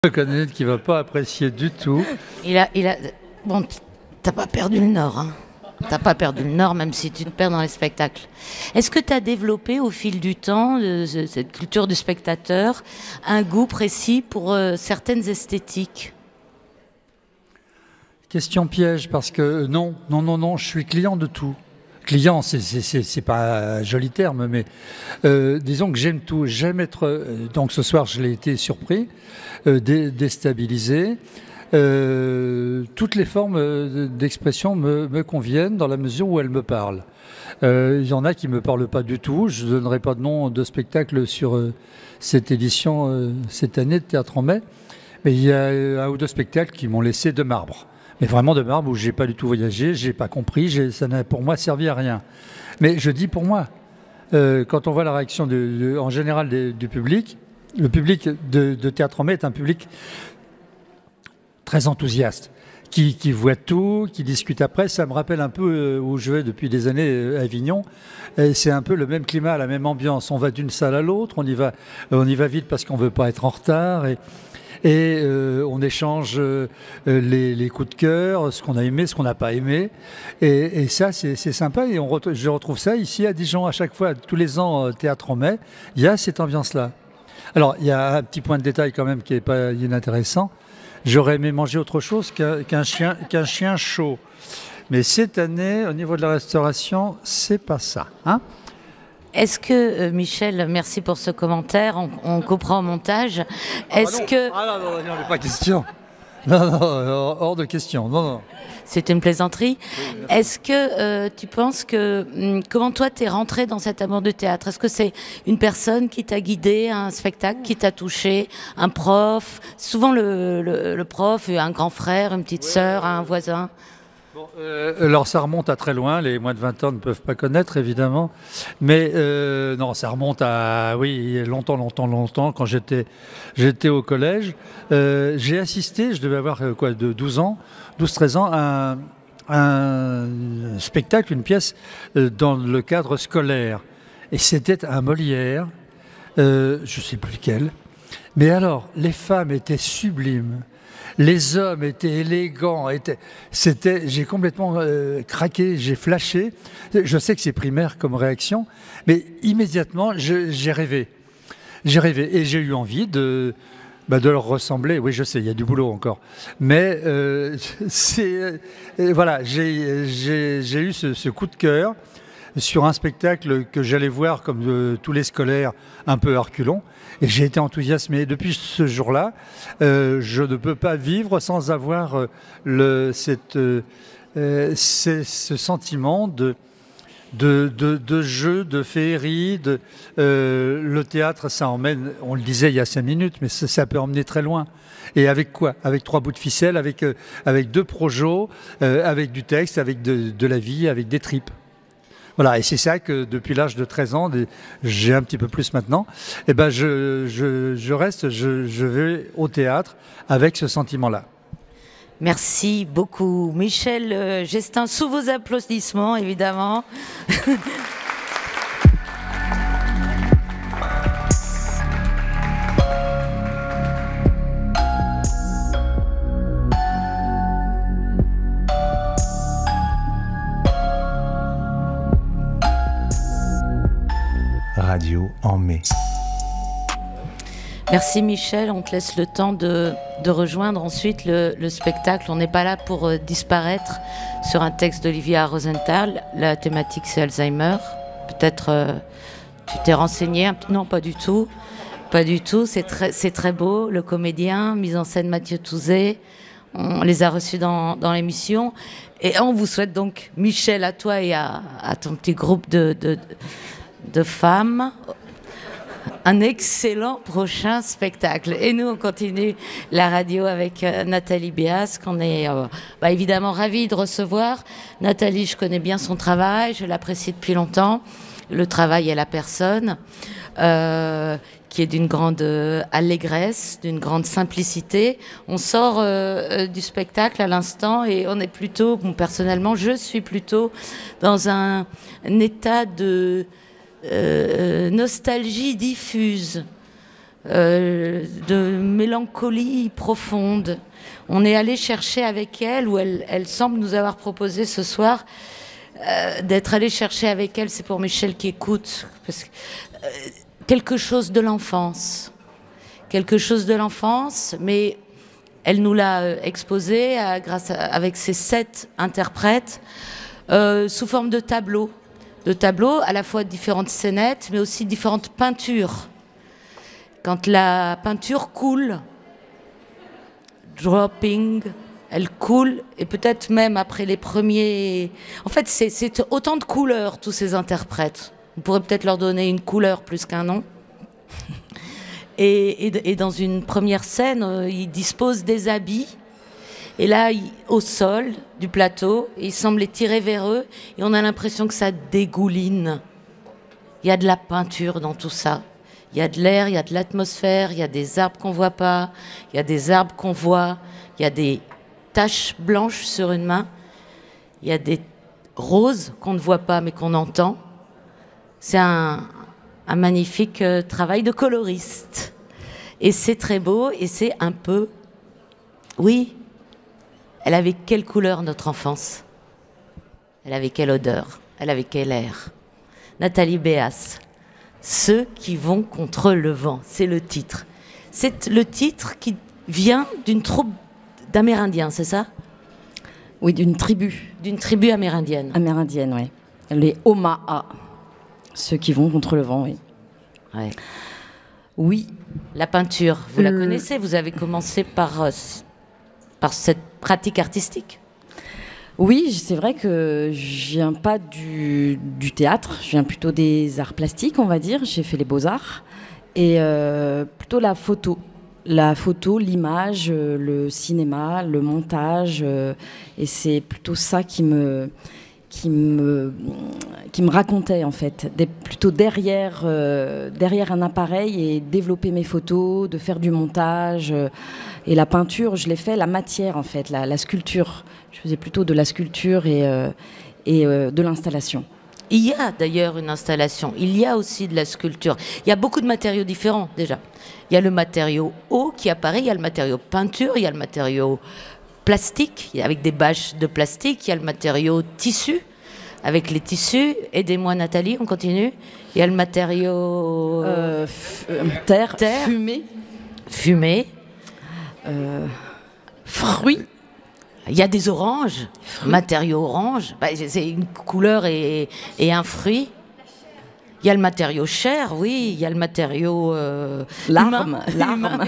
Je connais qui va pas apprécier du tout. Bon, t'as pas perdu le nord, hein. T'as pas perdu le nord, même si tu te perds dans les spectacles. Est-ce que tu as développé au fil du temps, cette culture du spectateur, un goût précis pour certaines esthétiques? Question piège, parce que non, je suis client de tout. Client, c'est pas un joli terme, mais disons que j'aime tout. J'aime être. Donc ce soir, je l'ai été surpris, déstabilisé. Toutes les formes d'expression me conviennent dans la mesure où elles me parlent. Il y en a qui ne me parlent pas du tout. Je ne donnerai pas de nom de spectacle sur cette édition, cette année de Théâtre en Mai. Mais il y a un ou deux spectacles qui m'ont laissé de marbre. Mais vraiment de marbre où je n'ai pas du tout voyagé, je n'ai pas compris, ça n'a pour moi servi à rien. Mais je dis pour moi, quand on voit la réaction en général du public, le public de Théâtre en Mai est un public très enthousiaste, qui voit tout, qui discute après. Ça me rappelle un peu où je vais depuis des années à Avignon. C'est un peu le même climat, la même ambiance. On va d'une salle à l'autre, on y va vite parce qu'on ne veut pas être en retard. Et on échange les coups de cœur, ce qu'on a aimé, ce qu'on n'a pas aimé. Et ça, c'est sympa. Et je retrouve ça ici à Dijon à chaque fois, tous les ans, Théâtre en Mai. Il y a cette ambiance-là. Alors, il y a un petit point de détail quand même qui n'est pas inintéressant. J'aurais aimé manger autre chose qu'un chien chaud. Mais cette année, au niveau de la restauration, c'est pas ça. Hein ? Est-ce que, Michel, merci pour ce commentaire, on comprend au montage. Est-ce que... Ah non, pas question. Non, hors de question. Non. C'est une plaisanterie. Oui, est-ce que tu penses que... Comment toi, t'es rentré dans cet amour du théâtre? Est-ce que c'est une personne qui t'a guidé, un spectacle qui t'a touché, un prof? Souvent, le prof, un grand frère, une petite sœur, un voisin. Bon, alors ça remonte à très loin, les moins de 20 ans ne peuvent pas connaître évidemment, mais non, ça remonte à longtemps, quand j'étais au collège. J'ai assisté, je devais avoir de 12-13 ans, à un spectacle, une pièce dans le cadre scolaire. Et c'était un Molière, je ne sais plus lequel, mais alors les femmes étaient sublimes. Les hommes étaient élégants, j'ai complètement craqué, j'ai flashé. Je sais que c'est primaire comme réaction, mais immédiatement, j'ai rêvé. J'ai rêvé et j'ai eu envie de leur ressembler. Oui, je sais, il y a du boulot encore. Mais voilà, j'ai eu ce coup de cœur sur un spectacle que j'allais voir comme tous les scolaires, un peu à reculons. Et j'ai été enthousiasmé. Depuis ce jour-là, je ne peux pas vivre sans avoir ce sentiment de jeu, de féerie. Le théâtre, ça emmène, on le disait il y a 5 minutes, mais ça peut emmener très loin. Et avec quoi? Avec 3 bouts de ficelle, avec 2 projos, avec du texte, avec de la vie, avec des tripes. Voilà, et c'est ça que depuis l'âge de 13 ans, j'ai un petit peu plus maintenant, et ben je vais au théâtre avec ce sentiment-là. Merci beaucoup. Michel Gestin, sous vos applaudissements, évidemment. Radio en mai. Merci Michel, on te laisse le temps de rejoindre ensuite le spectacle. On n'est pas là pour disparaître sur un texte d'Olivia Rosenthal. La thématique c'est Alzheimer. Peut-être tu t'es renseigné. Non, pas du tout. Pas du tout, c'est très beau. Le comédien, mise en scène Mathieu Touzé. On les a reçus dans l'émission. Et on vous souhaite donc, Michel, à toi et à ton petit groupe de femmes, un excellent prochain spectacle. Et nous, on continue la radio avec Nathalie Béas, qu'on est évidemment ravis de recevoir. Nathalie, je connais bien son travail, je l'apprécie depuis longtemps. Le travail et la personne, qui est d'une grande allégresse, d'une grande simplicité. On sort du spectacle à l'instant et on est plutôt, personnellement, je suis plutôt dans un état de nostalgie diffuse. de mélancolie profonde. On est allé chercher avec elle, ou elle semble nous avoir proposé ce soir d'être allé chercher avec elle, c'est pour Michel qui écoute, parce que, quelque chose de l'enfance. Quelque chose de l'enfance, mais elle nous l'a exposé avec ses 7 interprètes sous forme de tableaux. De tableaux, à la fois différentes scénettes, mais aussi différentes peintures. Quand la peinture coule, dropping, elle coule, et peut-être même après les premiers... En fait, c'est autant de couleurs, tous ces interprètes. On pourrait peut-être leur donner une couleur plus qu'un nom. Et dans une première scène, ils disposent des habits. Et là, au sol du plateau, ils semblent les tirer vers eux. Et on a l'impression que ça dégouline. Il y a de la peinture dans tout ça. Il y a de l'air, il y a de l'atmosphère, il y a des arbres qu'on ne voit pas, il y a des arbres qu'on voit, il y a des taches blanches sur une main, il y a des roses qu'on ne voit pas mais qu'on entend. C'est un magnifique travail de coloriste. Et c'est très beau et c'est un peu... Oui, elle avait quelle couleur notre enfance? Elle avait quelle odeur? Elle avait quel air? Nathalie Béas. Ceux qui vont contre le vent, c'est le titre. C'est le titre qui vient d'une troupe d'Amérindiens, c'est ça? Oui, d'une tribu. D'une tribu amérindienne. Amérindienne, oui. Les Omaha. Ceux qui vont contre le vent, oui. Ouais. Oui. La peinture, vous la connaissez? Vous avez commencé par cette pratique artistique? Oui, c'est vrai que je viens pas du théâtre, je viens plutôt des arts plastiques, on va dire. J'ai fait les beaux-arts et plutôt la photo. La photo, l'image, le cinéma, le montage, et c'est plutôt ça qui me racontait en fait, plutôt derrière un appareil et développer mes photos, de faire du montage. Et la peinture, je l'ai fait, la matière en fait, la sculpture. Je faisais plutôt de la sculpture et de l'installation. Il y a d'ailleurs une installation, il y a aussi de la sculpture. Il y a beaucoup de matériaux différents déjà. Il y a le matériau eau qui apparaît, il y a le matériau peinture, il y a le matériau plastique, avec des bâches de plastique, il y a le matériau tissu, avec les tissus. Aidez-moi Nathalie, on continue. Il y a le matériau... terre, fumée. Fumée. Fruits. Il y a des oranges, matériau orange, c'est une couleur et un fruit. Il y a le matériau chair, oui, il y a le matériau l'arme,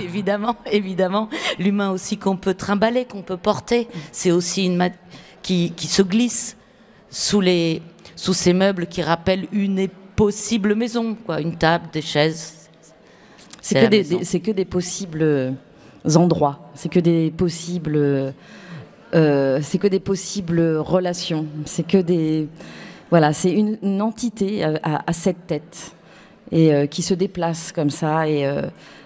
évidemment. L'humain aussi qu'on peut trimballer, qu'on peut porter. C'est aussi une qui se glisse sous ces meubles qui rappellent une possible maison, quoi, une table, des chaises. C'est que des possibles endroits, c'est que des possibles relations, c'est que des... Voilà, c'est une entité à 7 têtes et qui se déplace comme ça. Et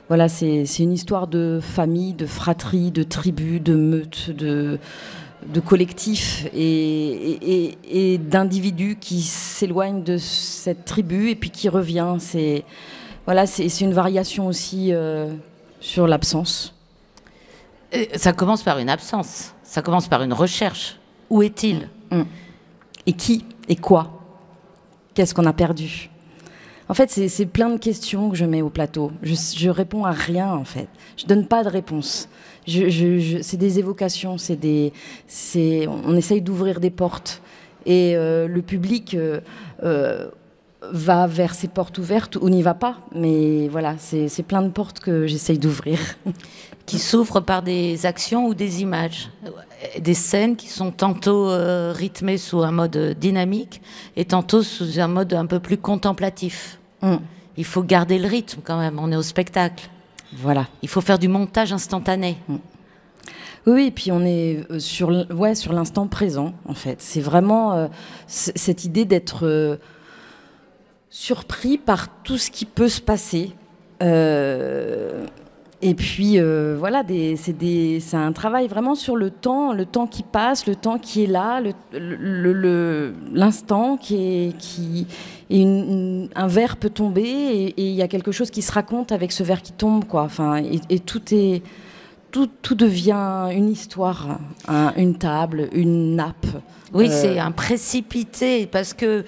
voilà, c'est une histoire de famille, de fratrie, de tribu, de meute, de collectif et d'individus qui s'éloignent de cette tribu et puis qui revient. C'est une variation aussi sur l'absence. Ça commence par une absence, ça commence par une recherche. Où est-il? Et qui? Et quoi? Qu'est-ce qu'on a perdu? En fait, c'est plein de questions que je mets au plateau. Je réponds à rien, en fait. Je donne pas de réponse. C'est des évocations, on essaye d'ouvrir des portes. Et le public va vers ces portes ouvertes ou n'y va pas. Mais voilà, c'est plein de portes que j'essaye d'ouvrir. Qui s'ouvrent par des actions ou des images. Des scènes qui sont tantôt rythmées sous un mode dynamique et tantôt sous un mode un peu plus contemplatif. Il faut garder le rythme quand même, on est au spectacle. Voilà. Il faut faire du montage instantané. Oui, et puis on est sur l'instant présent, en fait. C'est vraiment cette idée d'être surpris par tout ce qui peut se passer. Et puis voilà, c'est un travail vraiment sur le temps qui passe, le temps qui est là, l'instant un verre peut tomber et il y a quelque chose qui se raconte avec ce verre qui tombe, quoi. Enfin, et tout devient une histoire, une table, une nappe. Oui, c'est un précipité parce que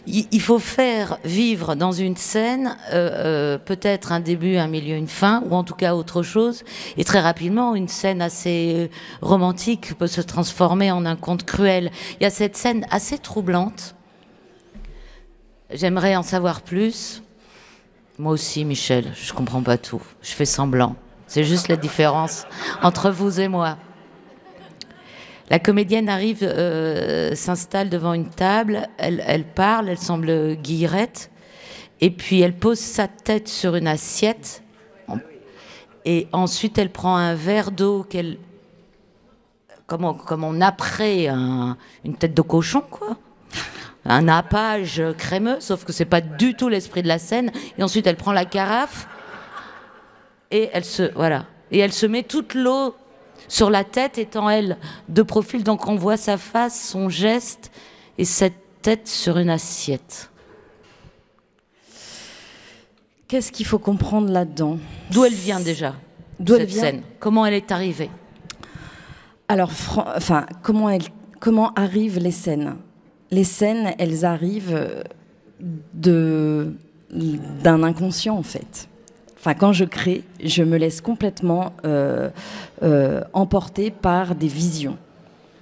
il faut faire vivre dans une scène peut-être un début, un milieu, une fin, ou en tout cas autre chose. Et très rapidement, une scène assez romantique peut se transformer en un conte cruel. Il y a cette scène assez troublante. J'aimerais en savoir plus. Moi aussi, Michel, je comprends pas tout. Je fais semblant. C'est juste la différence entre vous et moi. La comédienne arrive, s'installe devant une table, elle parle, elle semble guillerette, et puis elle pose sa tête sur une assiette, et ensuite elle prend un verre d'eau comme on apprête une tête de cochon, quoi. Un nappage crémeux, sauf que c'est pas du tout l'esprit de la scène, et ensuite elle prend la carafe, et elle se met toute l'eau sur la tête, étant elle de profil, donc on voit sa face, son geste et cette tête sur une assiette. Qu'est-ce qu'il faut comprendre là-dedans? D'où elle vient déjà, cette scène? Comment elle est arrivée? Alors, comment arrivent les scènes? Les scènes, elles arrivent d'un inconscient, en fait. Enfin, quand je crée, je me laisse complètement emporter par des visions.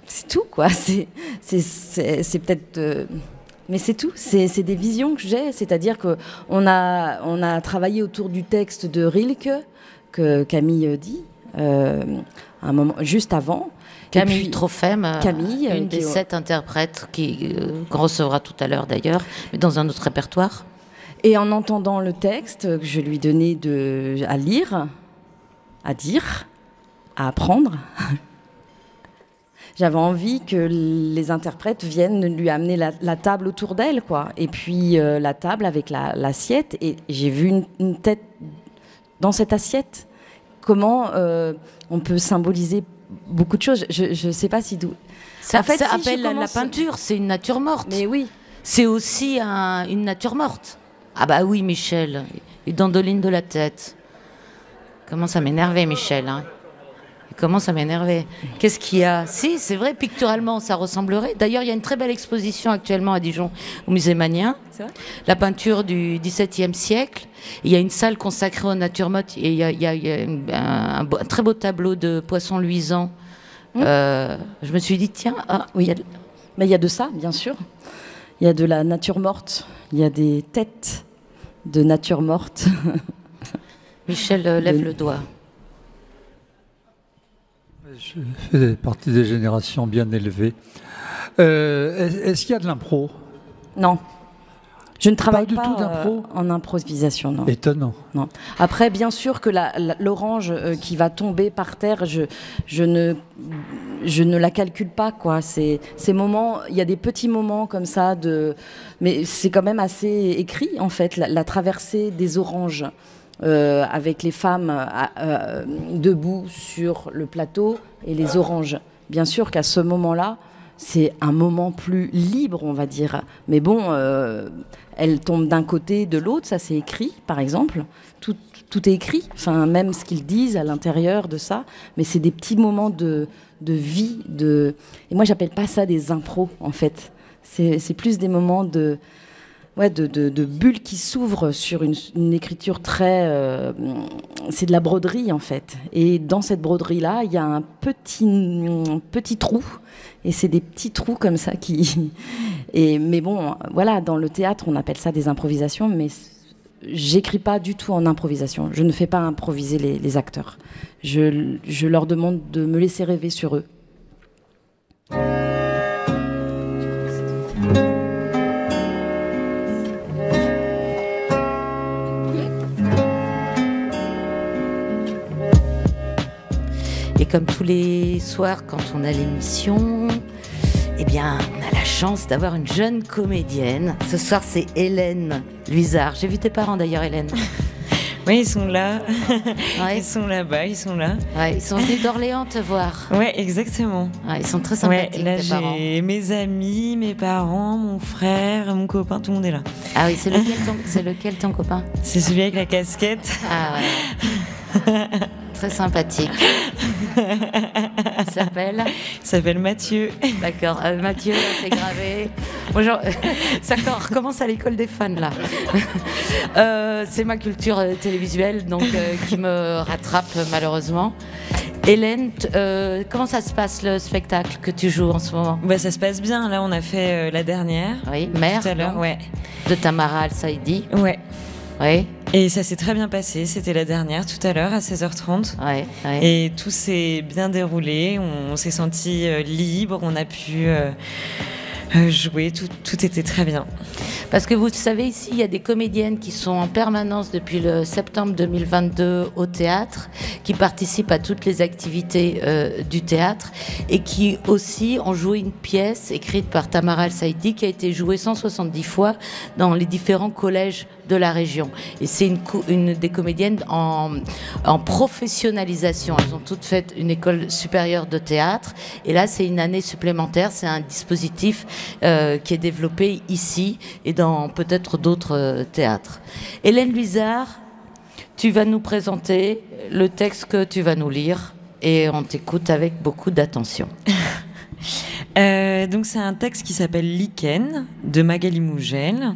C'est tout, quoi. C'est peut-être... mais c'est tout. C'est des visions que j'ai. C'est-à-dire qu'on a travaillé autour du texte de Rilke, que Camille dit, un moment, juste avant. Camille Trophème, une des 7 interprètes qu'on recevra tout à l'heure d'ailleurs, mais dans un autre répertoire. Et en entendant le texte que je lui donnais à lire, à dire, à apprendre, j'avais envie que les interprètes viennent lui amener la table autour d'elle, quoi. Et puis la table avec l'assiette. Et j'ai vu une tête dans cette assiette. Comment on peut symboliser beaucoup de choses. Je ne sais pas si d'où... Ça appelle la peinture, c'est une nature morte. Mais oui. C'est aussi une nature morte. Ah bah oui, Michel, il dandoline de la tête. Il commence à m'énerver, Michel. Hein. Il commence à m'énerver. Qu'est-ce qu'il y a? Si, c'est vrai, picturalement, ça ressemblerait. D'ailleurs, il y a une très belle exposition actuellement à Dijon, au Musée Magnien. C'est vrai? La peinture du XVIIe siècle. Il y a une salle consacrée aux natures mortes. Et il y a un très beau tableau de poissons luisants. Je me suis dit, tiens, oui. Mais il y a de ça, bien sûr. Il y a de la nature morte. Il y a des têtes de nature morte. Michel lève le doigt. Je fais partie des générations bien élevées. Est-ce qu'il y a de l'impro? Non. Je ne travaille pas, tout d'impro en improvisation, non. Étonnant. Non. Après, bien sûr que l'orange qui va tomber par terre, je ne la calcule pas, quoi. Ces moments, il y a des petits moments comme ça, mais c'est quand même assez écrit, en fait, la traversée des oranges. Avec les femmes debout sur le plateau et les oranges. Bien sûr qu'à ce moment-là, c'est un moment plus libre, on va dire. Mais bon, elles tombent d'un côté, de l'autre, ça c'est écrit, par exemple. Tout est écrit, enfin, même ce qu'ils disent à l'intérieur de ça. Mais c'est des petits moments de vie. Et moi, j'appelle pas ça des impros, en fait. C'est plus des moments de bulles qui s'ouvrent sur une écriture très... c'est de la broderie, en fait. Et dans cette broderie-là, il y a un petit trou. Et c'est des petits trous comme ça qui... mais bon, voilà, dans le théâtre, on appelle ça des improvisations, mais j'écris pas du tout en improvisation. Je ne fais pas improviser les acteurs. Je leur demande de me laisser rêver sur eux. Et comme tous les soirs, quand on a l'émission, eh bien, on a la chance d'avoir une jeune comédienne. Ce soir, c'est Hélène Luisard. J'ai vu tes parents d'ailleurs, Hélène. Oui, ils sont là. Ouais. Ils sont là-bas, ils sont là. Ouais, ils sont venus d'Orléans te voir. Ouais, exactement. Ouais, ils sont très sympathiques, là, tes parents. j'ai mes amis, mes parents, mon frère, mon copain, tout le monde est là. Ah oui, c'est lequel ton copain? C'est celui avec la casquette. Ah ouais. Très sympathique. Il s'appelle Mathieu. D'accord. Mathieu, là, c'est gravé. Bonjour. Ça recommence à l'école des fans, là. C'est ma culture télévisuelle, donc qui me rattrape malheureusement. Hélène, comment ça se passe le spectacle que tu joues en ce moment? Bah, ça se passe bien. Là, on a fait la dernière. Oui, Mère. Tout à l'heure, ouais. De Tamara Al-Saïdi. Ouais. Oui. Et ça s'est très bien passé. C'était la dernière tout à l'heure à 16h30. Ouais, ouais. Et tout s'est bien déroulé. On s'est senti libre. On a pu jouer. Tout était très bien. Parce que vous savez, ici, il y a des comédiennes qui sont en permanence depuis le septembre 2022 au théâtre, qui participent à toutes les activités du théâtre et qui aussi ont joué une pièce écrite par Tamara Al-Saïdi qui a été jouée 170 fois dans les différents collèges de la région. Et c'est une des comédiennes en professionnalisation. Elles ont toutes fait une école supérieure de théâtre. Et là, c'est une année supplémentaire. C'est un dispositif qui est développé ici et dans peut-être d'autres théâtres. Hélène Luizard, tu vas nous présenter le texte que tu vas nous lire et on t'écoute avec beaucoup d'attention. Donc c'est un texte qui s'appelle Lichen de Magali Mougel.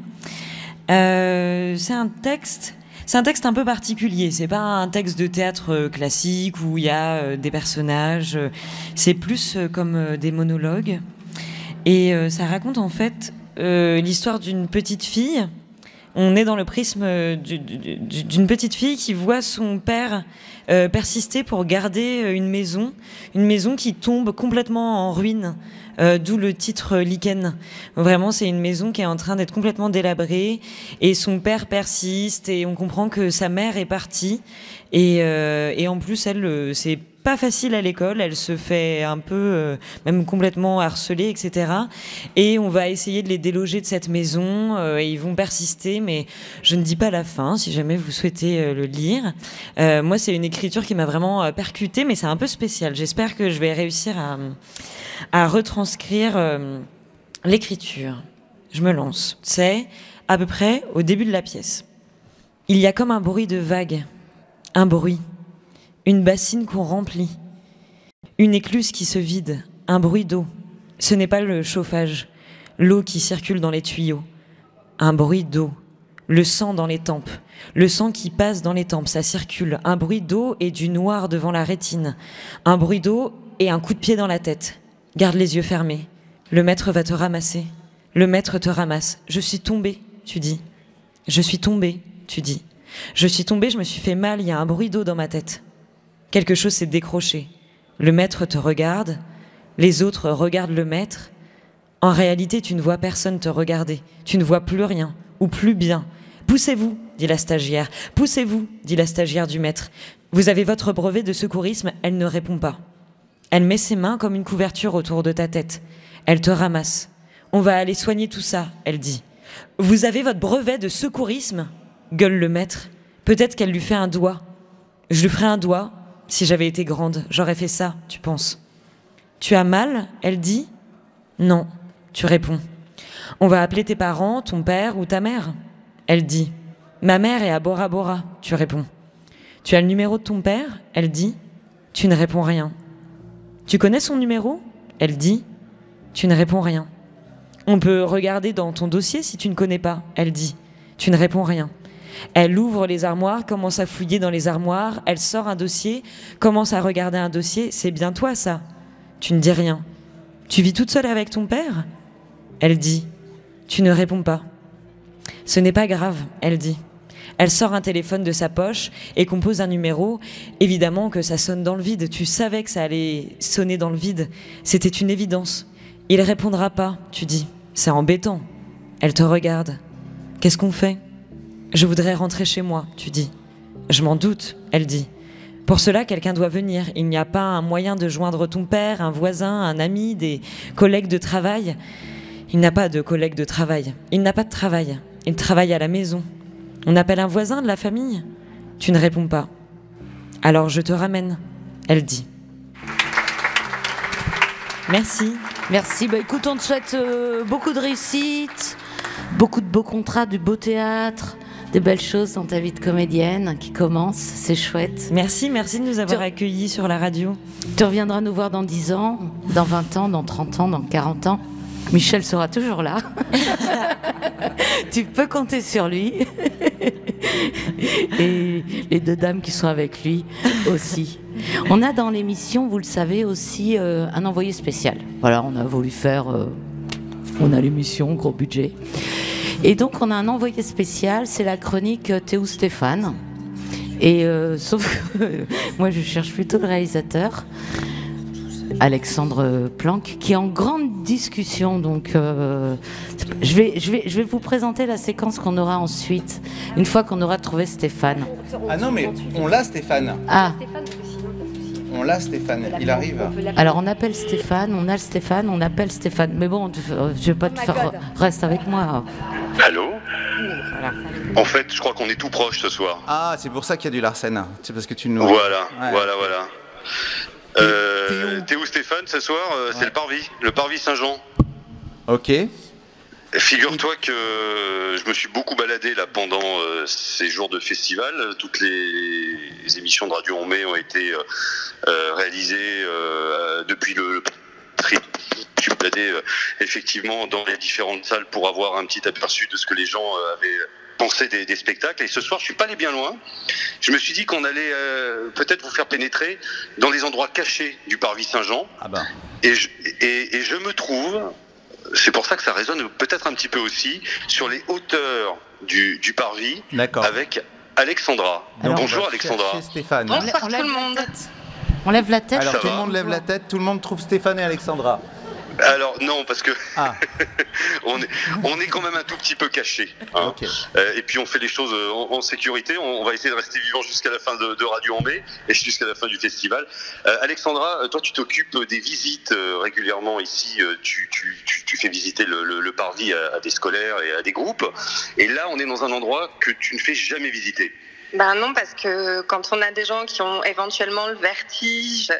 C'est un texte un peu particulier. C'est pas un texte de théâtre classique où il y a des personnages. C'est plus comme des monologues. Et ça raconte en fait l'histoire d'une petite fille. On est dans le prisme d'une petite fille qui voit son père persister pour garder une maison qui tombe complètement en ruine. D'où le titre Lichen. Vraiment, c'est une maison qui est en train d'être complètement délabrée et son père persiste et on comprend que sa mère est partie et en plus elle c'est pas facile à l'école, elle se fait un peu même complètement harceler, etc. Et on va essayer de les déloger de cette maison et ils vont persister, mais je ne dis pas la fin si jamais vous souhaitez le lire. Moi, c'est une écriture qui m'a vraiment percutée, mais c'est un peu spécial. J'espère que je vais réussir à retranscrire l'écriture. Je me lance. C'est à peu près au début de la pièce. Il y a comme un bruit de vague, un bruit, une bassine qu'on remplit, une écluse qui se vide, un bruit d'eau. Ce n'est pas le chauffage, l'eau qui circule dans les tuyaux, un bruit d'eau, le sang dans les tempes, le sang qui passe dans les tempes, ça circule, un bruit d'eau et du noir devant la rétine, un bruit d'eau et un coup de pied dans la tête. Garde les yeux fermés. Le maître va te ramasser. Le maître te ramasse. Je suis tombée, tu dis. Je suis tombée, tu dis. Je suis tombée, je me suis fait mal, il y a un bruit d'eau dans ma tête. Quelque chose s'est décroché. Le maître te regarde. Les autres regardent le maître. En réalité, tu ne vois personne te regarder. Tu ne vois plus rien, ou plus bien. Poussez-vous, dit la stagiaire. Poussez-vous, dit la stagiaire du maître. Vous avez votre brevet de secourisme, elle ne répond pas. Elle met ses mains comme une couverture autour de ta tête. Elle te ramasse. On va aller soigner tout ça, elle dit. Vous avez votre brevet de secourisme, gueule le maître. Peut-être qu'elle lui fait un doigt. Je lui ferai un doigt. Si j'avais été grande, j'aurais fait ça, tu penses. Tu as mal, elle dit. Non, tu réponds. On va appeler tes parents, ton père ou ta mère. Elle dit. Ma mère est à Bora Bora, tu réponds. Tu as le numéro de ton père, elle dit. Tu ne réponds rien. Tu connais son numéro ? Elle dit. Tu ne réponds rien. On peut regarder dans ton dossier si tu ne connais pas. Elle dit. Tu ne réponds rien. Elle ouvre les armoires, commence à fouiller dans les armoires. Elle sort un dossier, commence à regarder un dossier. C'est bien toi, ça. Tu ne dis rien. Tu vis toute seule avec ton père ? Elle dit. Tu ne réponds pas. Ce n'est pas grave, elle dit. Elle sort un téléphone de sa poche et compose un numéro. Évidemment que ça sonne dans le vide. Tu savais que ça allait sonner dans le vide. C'était une évidence. Il répondra pas, tu dis. C'est embêtant. Elle te regarde. Qu'est-ce qu'on fait ? Je voudrais rentrer chez moi, tu dis. Je m'en doute, elle dit. Pour cela, quelqu'un doit venir. Il n'y a pas un moyen de joindre ton père, un voisin, un ami, des collègues de travail. Il n'a pas de collègues de travail. Il n'a pas de travail. Il travaille à la maison. On appelle un voisin de la famille ? Tu ne réponds pas. Alors je te ramène, elle dit. Merci. Merci. Bah, écoute, on te souhaite beaucoup de réussite, beaucoup de beaux contrats, du beau théâtre, des belles choses dans ta vie de comédienne qui commence. C'est chouette. Merci de nous avoir accueillis sur la radio. Tu reviendras nous voir dans 10 ans, dans 20 ans, dans 30 ans, dans 40 ans. Michel sera toujours là. Tu peux compter sur lui. Et les deux dames qui sont avec lui aussi. On a dans l'émission, vous le savez aussi, un envoyé spécial. Voilà, on a voulu faire... on a l'émission, gros budget. Et donc, on a un envoyé spécial, c'est la chronique Théo Stéphane. Et sauf que moi, je cherche plutôt le réalisateur. Alexandre Planck, qui est en grande discussion. Donc, je vais vous présenter la séquence qu'on aura ensuite, une fois qu'on aura trouvé Stéphane. Ah non, mais on l'a, Stéphane. Ah. On l'a, Stéphane. Il arrive. Alors, on appelle Stéphane, on a le Stéphane, on appelle Stéphane. Mais bon, je vais pas te faire... Reste avec moi. Allô ? Voilà. En fait, je crois qu'on est tout proche ce soir. Ah, c'est pour ça qu'il y a du Larsen. C'est parce que tu nous... Voilà, ouais. voilà. Théo Stéphane, ce soir, c'est le Parvis Saint-Jean. Ok. Figure-toi que je me suis beaucoup baladé là pendant ces jours de festival. Toutes les émissions de Radio On Met ont été réalisées depuis le tri. Je suis baladé effectivement dans les différentes salles pour avoir un petit aperçu de ce que les gens avaient pensé des spectacles. Et ce soir, je suis pas allé bien loin. Je me suis dit qu'on allait peut-être vous faire pénétrer dans les endroits cachés du Parvis Saint-Jean. Ah ben. Et je me trouve... C'est pour ça que ça résonne peut-être un petit peu aussi sur les hauteurs du Parvis avec Alexandra. Alors, bonjour Alexandra. Stéphane. Bonsoir tout le monde. On lève la tête. Alors tout le monde lève la tête, tout le monde trouve Stéphane et Alexandra. Alors non, parce que on est quand même un tout petit peu caché. Hein. Okay. Et puis on fait les choses en sécurité. On va essayer de rester vivant jusqu'à la fin de Radio en Mai et jusqu'à la fin du festival. Alexandra, toi tu t'occupes des visites régulièrement ici. Tu fais visiter le Parvis à des scolaires et à des groupes. Et là, on est dans un endroit que tu ne fais jamais visiter. Ben non, parce que quand on a des gens qui ont éventuellement le vertige,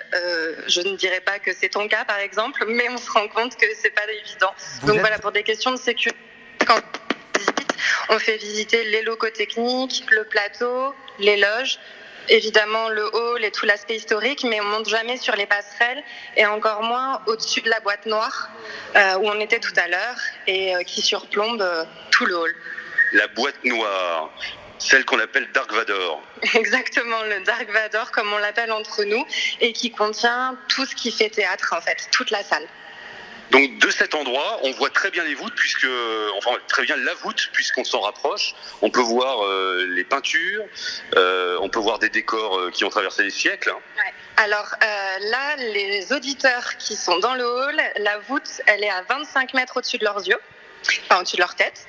je ne dirais pas que c'est ton cas par exemple, mais on se rend compte que c'est pas évident. Donc voilà, pour des questions de sécurité, quand on visite, on fait visiter les locaux techniques, le plateau, les loges, évidemment le hall et tout l'aspect historique, mais on monte jamais sur les passerelles et encore moins au-dessus de la boîte noire où on était tout à l'heure et qui surplombe tout le hall. La boîte noire. Celle qu'on appelle Dark Vador. Exactement, le Dark Vador, comme on l'appelle entre nous, et qui contient tout ce qui fait théâtre, en fait, toute la salle. Donc de cet endroit, on voit très bien les voûtes, très bien la voûte, puisqu'on s'en rapproche. On peut voir les peintures, on peut voir des décors qui ont traversé les siècles. Ouais. Alors là, les auditeurs qui sont dans le hall, la voûte, elle est à 25 mètres au-dessus de leurs yeux. Enfin, au-dessus de leur tête.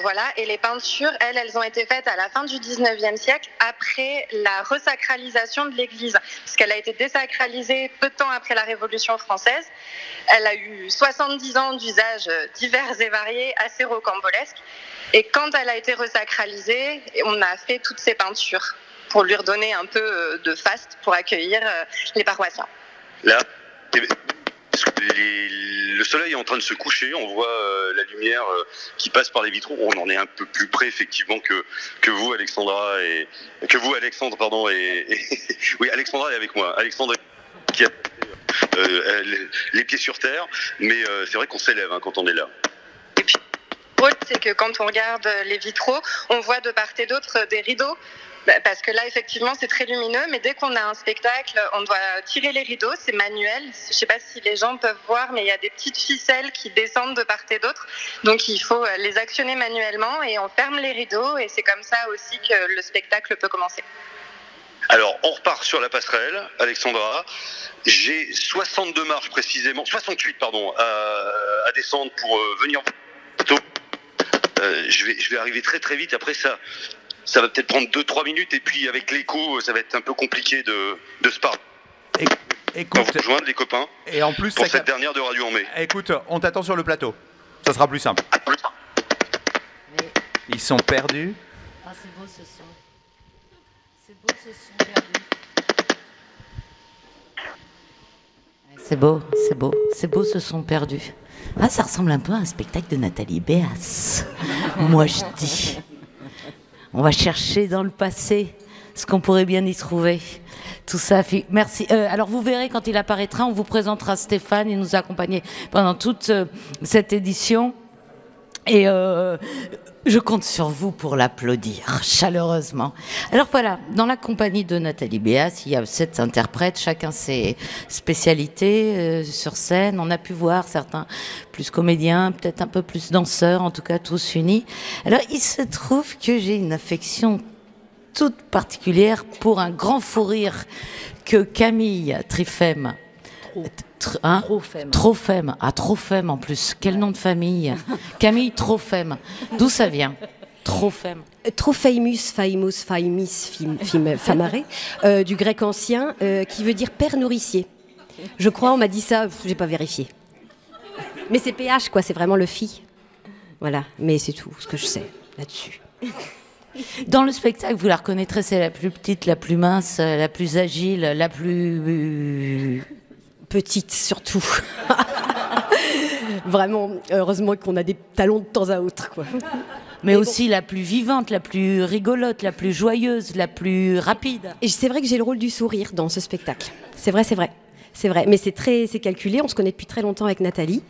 Voilà. Et les peintures, elles ont été faites à la fin du 19e siècle, après la resacralisation de l'église. Parce qu'elle a été désacralisée peu de temps après la Révolution française. Elle a eu 70 ans d'usages divers et variés, assez rocambolesques. Et quand elle a été resacralisée, on a fait toutes ces peintures pour lui redonner un peu de faste pour accueillir les paroissiens. Là, le soleil est en train de se coucher, on voit la lumière qui passe par les vitraux. On en est un peu plus près effectivement que vous, Alexandra, oui, Alexandra est avec moi. Alexandra qui a les pieds sur terre, mais c'est vrai qu'on s'élève quand on est là. Et puis, c'est que quand on regarde les vitraux, on voit de part et d'autre des rideaux. Parce que là, effectivement, c'est très lumineux, mais dès qu'on a un spectacle, on doit tirer les rideaux, c'est manuel. Je ne sais pas si les gens peuvent voir, mais il y a des petites ficelles qui descendent de part et d'autre. Donc, il faut les actionner manuellement et on ferme les rideaux et c'est comme ça aussi que le spectacle peut commencer. Alors, on repart sur la passerelle, Alexandra. J'ai 62 marches précisément, 68 pardon, à descendre pour venir. Je vais arriver très très vite. Après ça va peut-être prendre 2-3 minutes et puis avec l'écho, ça va être un peu compliqué de se parler. Écoute, vous rejoindre les copains. Et en plus, pour cette dernière de Radio en Mai. Écoute, on t'attend sur le plateau. Ça sera plus simple. Ils sont perdus. Ah, c'est beau ce son. C'est beau, c'est beau, c'est beau, se sont perdus. Ah, ça ressemble un peu à un spectacle de Nathalie Béas. Moi, je dis. On va chercher dans le passé ce qu'on pourrait bien y trouver. Tout ça, merci. Alors, vous verrez, quand il apparaîtra, on vous présentera Stéphane. Il nous a accompagnés pendant toute cette édition. Et je compte sur vous pour l'applaudir chaleureusement. Alors voilà, dans la compagnie de Nathalie Béas, il y a 7 interprètes, chacun ses spécialités sur scène. On a pu voir certains plus comédiens, peut-être un peu plus danseurs, en tout cas tous unis. Alors il se trouve que j'ai une affection toute particulière pour un grand fou rire que Camille Trifem... Trofem. Ah, Trofem en plus. Quel nom de famille. Camille Trofem. D'où ça vient? Trofem. Tropheimus, Faimos, Faimis, Famare, du grec ancien, qui veut dire père nourricier. Je crois, on m'a dit ça, j'ai pas vérifié. Mais c'est PH, quoi, c'est vraiment le phi. Voilà, mais c'est tout ce que je sais là-dessus. Dans le spectacle, vous la reconnaîtrez, c'est la plus petite, la plus mince, la plus agile, la plus... petite surtout. Vraiment, heureusement qu'on a des talons de temps à autre, quoi. Mais aussi la plus vivante, la plus rigolote, la plus joyeuse, la plus rapide. Et c'est vrai que j'ai le rôle du sourire dans ce spectacle. C'est vrai, c'est vrai. C'est vrai, mais c'est calculé. On se connaît depuis très longtemps avec Nathalie.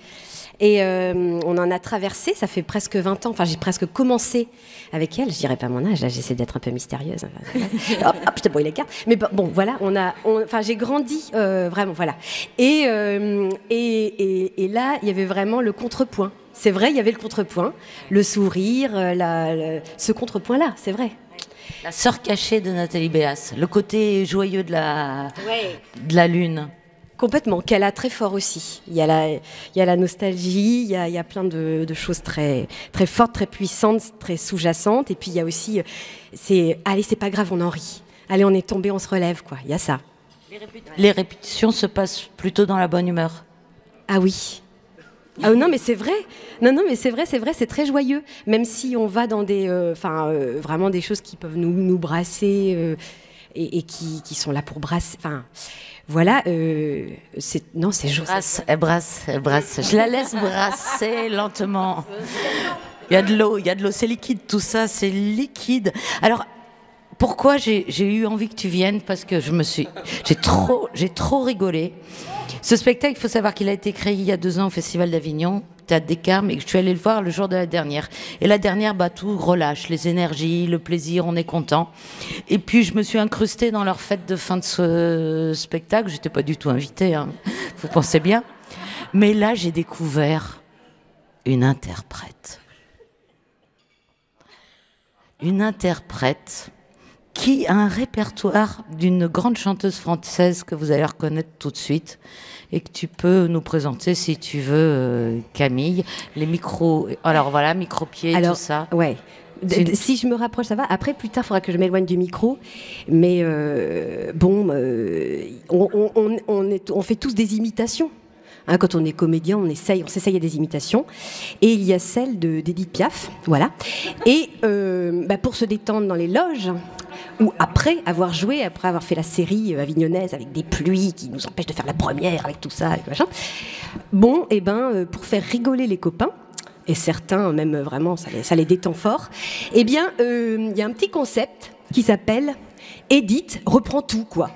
Et on en a traversé, ça fait presque 20 ans, enfin j'ai presque commencé avec elle, je dirais pas mon âge, là j'essaie d'être un peu mystérieuse. Hop, je te brouille les cartes. Mais bon, voilà, j'ai grandi, vraiment, voilà. Et là, il y avait vraiment le contrepoint. C'est vrai, il y avait le contrepoint, le sourire, ce contrepoint-là, c'est vrai. La sœur cachée de Nathalie Béas, le côté joyeux de la lune. Complètement, qu'elle a très fort aussi. Il y a la nostalgie, il y a plein de choses très, très fortes, très puissantes, très sous-jacentes. Et puis il y a aussi, allez, c'est pas grave, on en rit. Allez, on est tombé, on se relève, quoi. Il y a ça. Les répétitions se passent plutôt dans la bonne humeur. Ah oui. Ah non, mais c'est vrai. Non, mais c'est vrai, c'est très joyeux. Même si on va dans vraiment des choses qui peuvent nous brasser et qui sont là pour brasser. Enfin. Voilà, c'est joyeux. Elle brasse. Je la laisse brasser lentement. Il y a de l'eau, c'est liquide, tout ça, c'est liquide. Alors, pourquoi j'ai eu envie que tu viennes? Parce que j'ai trop rigolé. Ce spectacle, il faut savoir qu'il a été créé il y a 2 ans au Festival d'Avignon, Théâtre des Carmes, et que je suis allée le voir le jour de la dernière. Et la dernière, tout relâche, les énergies, le plaisir, on est content. Et puis je me suis incrustée dans leur fête de fin de ce spectacle. J'étais pas du tout invitée, hein, vous pensez bien. Mais là, j'ai découvert une interprète. Une interprète qui a un répertoire d'une grande chanteuse française que vous allez reconnaître tout de suite et que tu peux nous présenter si tu veux, Camille. Les micros, alors voilà, micro-pieds, tout ça. Ouais. Si je me rapproche, ça va. Après, plus tard, il faudra que je m'éloigne du micro. Mais on fait tous des imitations. Hein, quand on est comédien, on s'essaye à des imitations. Et il y a celle d'Edith Piaf, voilà. Et pour se détendre dans les loges, ou après avoir joué, après avoir fait la série avignonnaise avec des pluies qui nous empêchent de faire la première, avec tout ça, et machin. Bon, pour faire rigoler les copains, et certains même vraiment, ça les détend fort, il y a un petit concept qui s'appelle Edith reprend tout, quoi.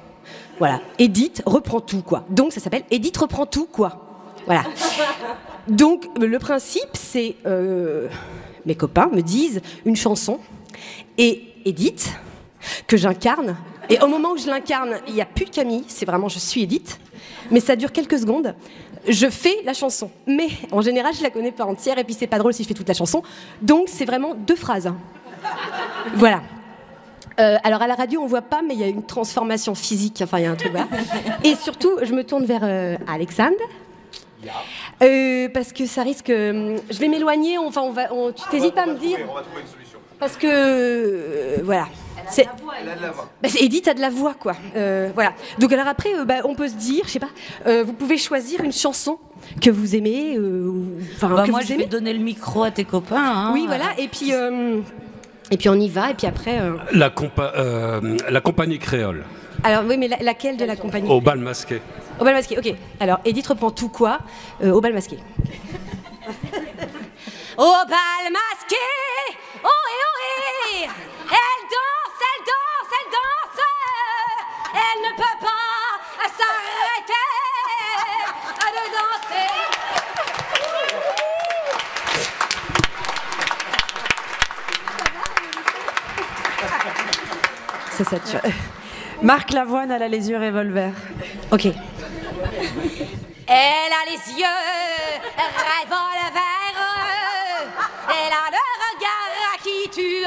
Voilà, Edith reprend tout, quoi. Donc ça s'appelle Edith reprend tout, quoi. Voilà. Donc le principe, c'est mes copains me disent une chanson et Edith que j'incarne. Et au moment où je l'incarne, il n'y a plus de Camille, c'est vraiment je suis Edith. Mais ça dure quelques secondes. Je fais la chanson, mais en général, je la connais pas entière et puis c'est pas drôle si je fais toute la chanson. Donc c'est vraiment 2 phrases. Voilà. Alors à la radio on voit pas, mais il y a une transformation physique, enfin il y a un truc, voilà. Et surtout je me tourne vers Alexandre, parce que ça risque, je vais m'éloigner, tu t'hésites pas à me dire, on va trouver une solution. Parce que voilà, c'est Edith a de la voix, quoi. Voilà. Donc alors après on peut se dire, je sais pas, vous pouvez choisir une chanson que vous aimez, moi je vais donner le micro à tes copains, hein. Oui, voilà, et puis Et puis on y va, et puis après... La compagnie créole. Alors oui, mais laquelle de la compagnie? Au bal masqué. Au bal masqué, ok. Alors Edith reprend tout quoi au bal masqué. Au bal masqué, ohé, ohé, elle danse, elle danse, elle danse, elle ne peut pas s'arrêter de danser. Ça sature. Marc Lavoine, elle a les yeux revolver. Ok. Elle a les yeux revolver. Elle a le regard qui tue.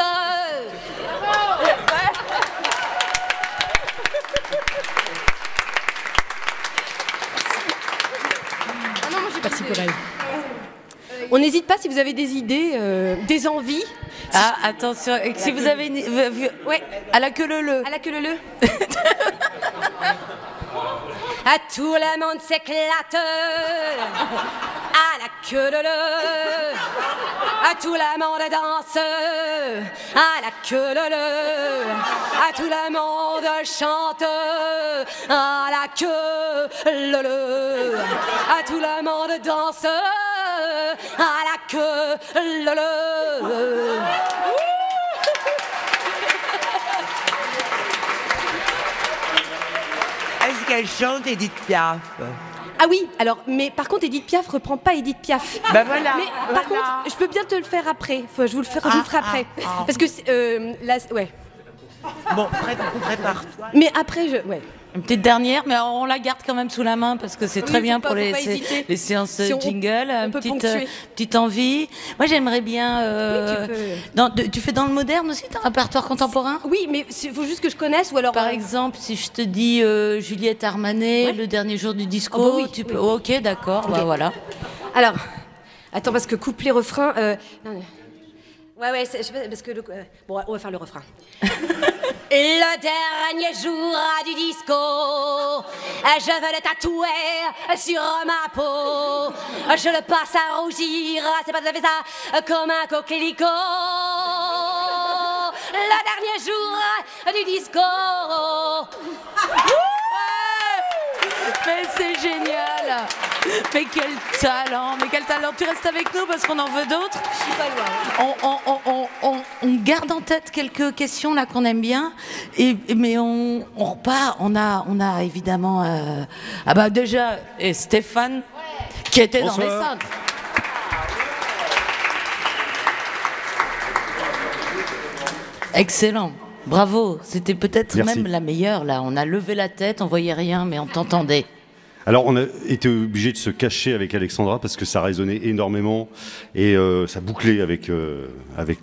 Merci Coralie. On n'hésite pas si vous avez des idées, des envies. Ah, attention, si vous avez une... Ouais. À la queue leu. À la queue leu. À tout le monde s'éclate. À la queue leu. À tout le monde danse. À la queue leu. À tout le monde chante. À la queue leu. À tout le monde danse. À la queue leu. Est-ce qu'elle chante Edith Piaf? Ah oui, alors, mais par contre, Edith Piaf reprend pas Edith Piaf. Ben voilà. Mais par contre, je peux bien te le faire après. Je vous le ferai après. Parce que là, ouais. Bon, prépare-toi. Mais après, ouais. Une petite dernière, mais on la garde quand même sous la main parce que c'est très bien pour les séances si jingle. Une petite envie. Moi, j'aimerais bien. Tu fais dans le moderne aussi, t'as un répertoire contemporain? Oui, mais il faut juste que je connaisse ou alors. Par exemple, si je te dis Juliette Armanet, le dernier jour du disco, bah oui, tu peux. Oh, ok, d'accord. Okay. Bah voilà. Alors, attends, parce que couplet refrain. Ouais, je sais pas, parce que bon, on va faire le refrain. Le dernier jour du disco, je veux le tatouer sur ma peau. Je le passe à rougir, c'est pas tout à fait ça, comme un coquelicot. Le dernier jour du disco. Mais c'est génial! Mais quel talent! Tu restes avec nous parce qu'on en veut d'autres. On garde en tête quelques questions là qu'on aime bien, mais on repart. On a évidemment déjà Stéphane qui était dans les centres. Excellent. Bravo, c'était peut-être même la meilleure là. On a levé la tête, on voyait rien, mais on t'entendait. Alors on a été obligé de se cacher avec Alexandra parce que ça résonnait énormément et ça bouclait avec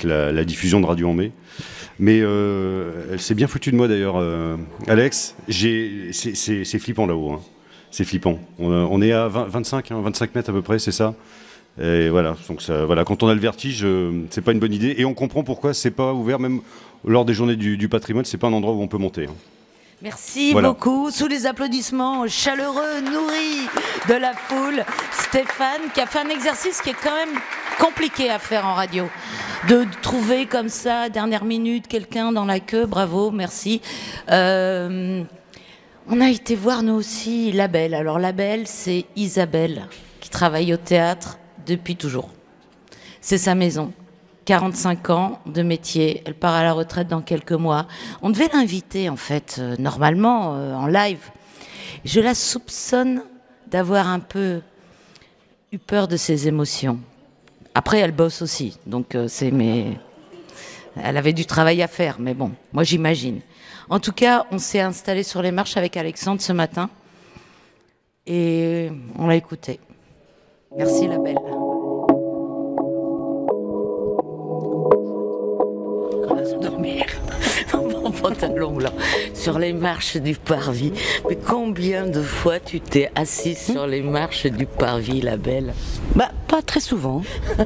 la diffusion de Radio en Mai. Mais elle s'est bien foutue de moi d'ailleurs, Alex. C'est flippant là-haut, hein. C'est flippant. On est à 25 mètres à peu près, c'est ça. Et voilà, donc voilà, quand on a le vertige, c'est pas une bonne idée. Et on comprend pourquoi c'est pas ouvert, même lors des journées du patrimoine, c'est pas un endroit où on peut monter, hein. Merci beaucoup. Sous les applaudissements chaleureux, nourris de la foule, Stéphane qui a fait un exercice qui est quand même compliqué à faire en radio. De trouver comme ça, dernière minute, quelqu'un dans la queue. Bravo, merci. On a été voir nous aussi La Belle. Alors La Belle, c'est Isabelle qui travaille au théâtre depuis toujours. C'est sa maison. 45 ans de métier, elle part à la retraite dans quelques mois. On devait l'inviter en fait, normalement, en live. Je la soupçonne d'avoir un peu eu peur de ses émotions. Après, elle bosse aussi, donc elle avait du travail à faire, mais bon, moi j'imagine. En tout cas, on s'est installé sur les marches avec Alexandre ce matin et on l'a écouté. Merci La Belle. Dormir mon pantalon blanc sur les marches du parvis. Mais combien de fois tu t'es assise sur les marches du parvis, La Belle? Bah, pas très souvent.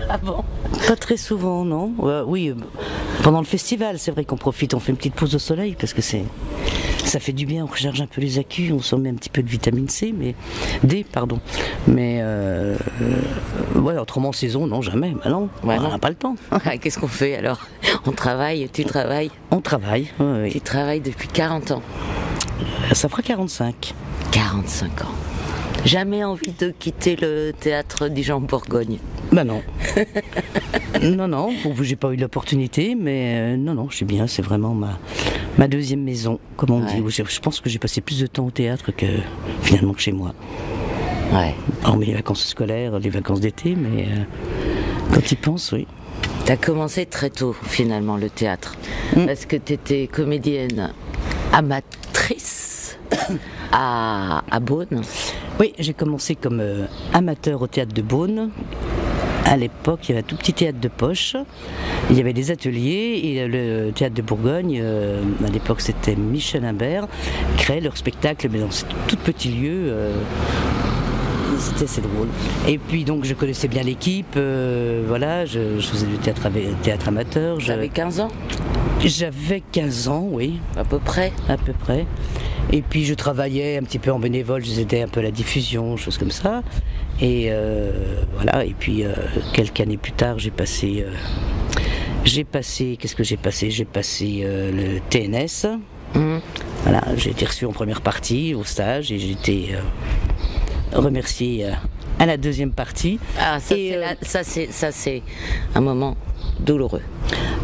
Ah bon? Pas très souvent, non. Oui, pendant le festival, c'est vrai qu'on profite, on fait une petite pause au soleil parce que c'est Ça fait du bien, on recharge un peu les accus, on s'en met un petit peu de vitamine C, mais D, pardon. Mais ouais, autrement en saison, non, jamais. Bah non, on n'a pas le temps. Qu'est-ce qu'on fait alors? On travaille, tu travailles? On travaille, oui. Tu travailles depuis 40 ans? Ça fera 45. 45 ans. Jamais envie de quitter le théâtre Dijon-Bourgogne? Ben non. non, j'ai pas eu l'opportunité, mais non, je suis bien, c'est vraiment ma deuxième maison, comme on dit. Je pense que j'ai passé plus de temps au théâtre que finalement que chez moi. Ouais. Hormis les vacances scolaires, les vacances d'été, mais quand tu y penses, oui. T'as commencé très tôt, finalement, le théâtre. Parce que t'étais comédienne amatrice à Beaune. Oui, j'ai commencé comme amateur au théâtre de Beaune. À l'époque, il y avait un tout petit théâtre de poche. Il y avait des ateliers et le théâtre de Bourgogne, à l'époque c'était Michel Imbert, créait leur spectacle, mais dans ce tout petit lieu. C'était assez drôle. Et puis donc je connaissais bien l'équipe, voilà, je faisais du théâtre amateur. J'avais 15 ans? J'avais 15 ans, oui. À peu près? À peu près. Et puis je travaillais un petit peu en bénévole, je faisais un peu la diffusion, choses comme ça. Et voilà, et puis quelques années plus tard, j'ai passé qu'est-ce que j'ai passé? J'ai passé le TNS. Voilà, j'ai été reçu en première partie au stage et j'ai été remercié à la deuxième partie. Ah, ça c'est un moment douloureux.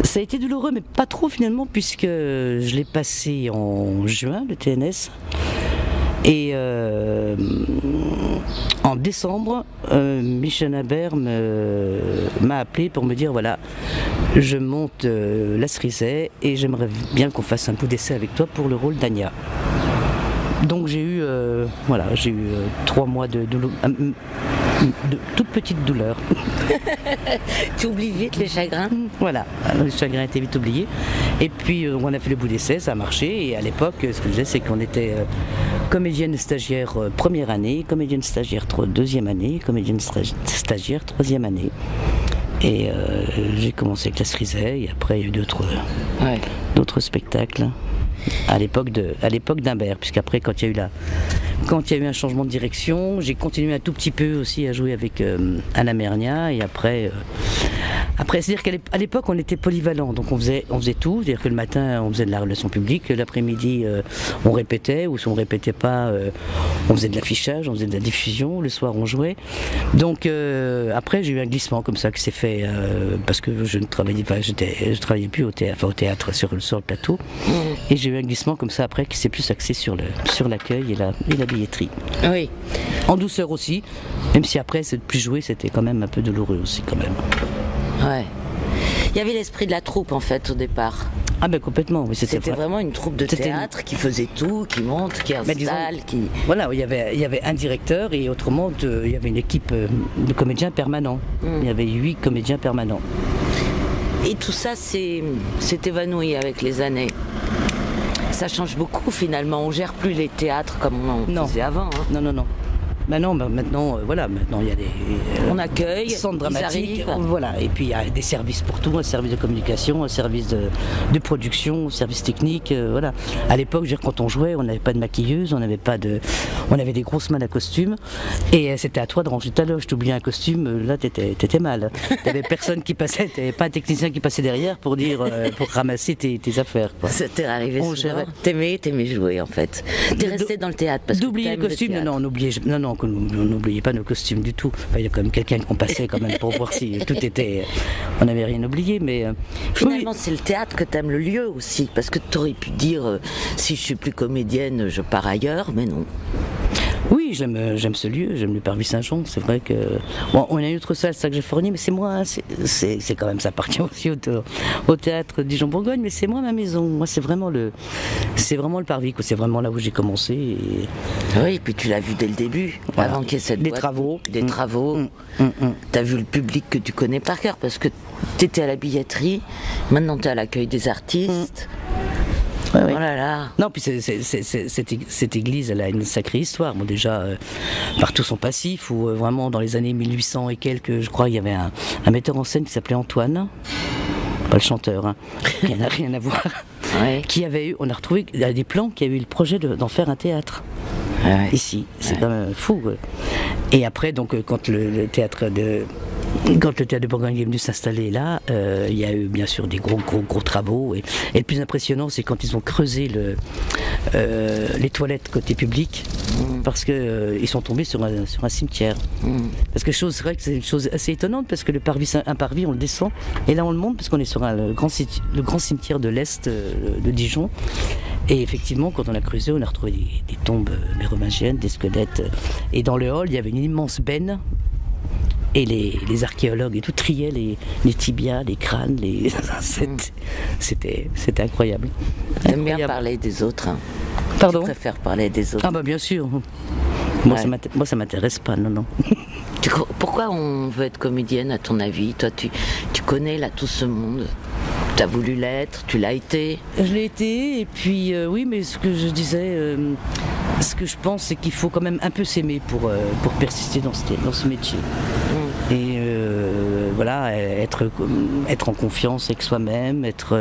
Ça a été douloureux, mais pas trop finalement, puisque je l'ai passé en juin, le TNS. Et en décembre, Michel Imbert m'a appelé pour me dire voilà, je monte la Cerisay et j'aimerais bien qu'on fasse un coup d'essai avec toi pour le rôle d'Ania. Donc j'ai eu 3 mois de toute petite douleur. Tu oublies vite les chagrins? Voilà, les chagrins étaient vite oubliés. Et puis on a fait le bout d'essai, ça a marché. Et à l'époque, ce que je disais, c'est qu'on était comédienne stagiaire première année, comédienne stagiaire deuxième année, comédienne stagiaire troisième année. Et j'ai commencé avec la Cerisay et après il y a eu d'autres spectacles. À l'époque d'Imbert, puisqu'après quand il y a eu un changement de direction, j'ai continué un tout petit peu aussi à jouer avec Anna Mernia et après c'est-à-dire qu'à l'époque on était polyvalent, donc on faisait tout, c'est-à-dire que le matin on faisait de la relation publique, l'après-midi on répétait, ou si on répétait pas on faisait de l'affichage, on faisait de la diffusion, le soir on jouait. Donc après j'ai eu un glissement comme ça qui s'est fait parce que je ne travaillais pas, je travaillais plus au théâtre sur le plateau. Et j'ai eu un glissement comme ça après qui s'est plus axé sur l'accueil et la billetterie. Oui. En douceur aussi, même si après c'est plus joué, c'était quand même un peu douloureux aussi quand même. Ouais. Il y avait l'esprit de la troupe en fait au départ. Ah ben complètement, oui. C'était vraiment une troupe de théâtre qui faisait tout, qui monte, qui installe, qui... Voilà, il y avait un directeur et autrement il y avait une équipe de comédiens permanents. Il y avait 8 comédiens permanents. Et tout ça s'est évanoui avec les années. Ça change beaucoup finalement, on gère plus les théâtres comme on faisait avant. Hein. Non. Maintenant, maintenant il y a des on accueille, centres dramatiques, voilà, et puis il y a des services pour tout, un service de communication, un service de production, un service technique, voilà. À l'époque, quand on jouait, on n'avait pas de maquilleuse, on avait des grosses mains à costume, et c'était à toi de ranger ta loge. T'oubliais un costume, là t'étais mal. T'avais personne qui passait, t'avais pas un technicien qui passait derrière pour pour ramasser tes affaires. Ça t'est arrivé souvent. T'aimais jouer en fait. T'es resté dans le théâtre parce que d'oublier le costume, non, on n'oubliait pas nos costumes du tout. Enfin, il y a quand même quelqu'un qu'on passait quand même pour voir si tout était... On n'avait rien oublié, mais... Finalement, c'est le théâtre que t'aimes, le lieu aussi, parce que t'aurais pu dire, si je suis plus comédienne, je pars ailleurs, mais non. Oui, j'aime ce lieu, j'aime le Parvis Saint-Jean. C'est vrai que bon, on a une autre salle, ça que j'ai fourni, mais c'est moi, c'est quand même, ça appartient aussi au théâtre Dijon-Bourgogne, mais c'est moi ma maison. Moi, c'est vraiment le Parvis, quoi. C'est vraiment là où j'ai commencé. Et... Oui, et puis tu l'as vu dès le début, voilà. Avant qu'il y ait cette boîte, des travaux. T'as vu le public que tu connais par cœur, parce que t'étais à la billetterie, maintenant t'es à l'accueil des artistes. Ouais, oui. Oh là là. Non, puis cette église, elle a une sacrée histoire. Bon, déjà, par tout son passif, où vraiment dans les années 1800 et quelques, je crois, il y avait un metteur en scène qui s'appelait Antoine. Pas le chanteur, hein. Il n'y en a rien à voir. on a retrouvé des plans qui avaient eu le projet d'en faire un théâtre. Ici, c'est quand même fou. Et après, donc, quand le théâtre de Bourgogne est venu s'installer là, il y a eu bien sûr des gros travaux. Et le plus impressionnant, c'est quand ils ont creusé les toilettes côté public, parce qu'ils sont tombés sur un cimetière. Parce que c'est vrai que c'est une chose assez étonnante, parce que un parvis, on le descend, et là on le monte, parce qu'on est sur le grand cimetière de l'Est de Dijon. Et effectivement, quand on a creusé, on a retrouvé des tombes mérovingiennes, des squelettes. Et dans le hall, il y avait une immense benne. Et les archéologues et tout triaient les tibias, les crânes, c'était incroyable. J'aime bien parler des autres. Hein. Pardon ? Je préfère parler des autres. Ah bah bien sûr. Moi, ça m'intéresse pas, non. Pourquoi on veut être comédienne, à ton avis ? Toi, tu connais là tout ce monde. Tu as voulu l'être, tu l'as été. Je l'ai été, et puis oui, mais ce que je disais, ce que je pense, c'est qu'il faut quand même un peu s'aimer pour persister dans ce métier. Et voilà, être en confiance avec soi-même, être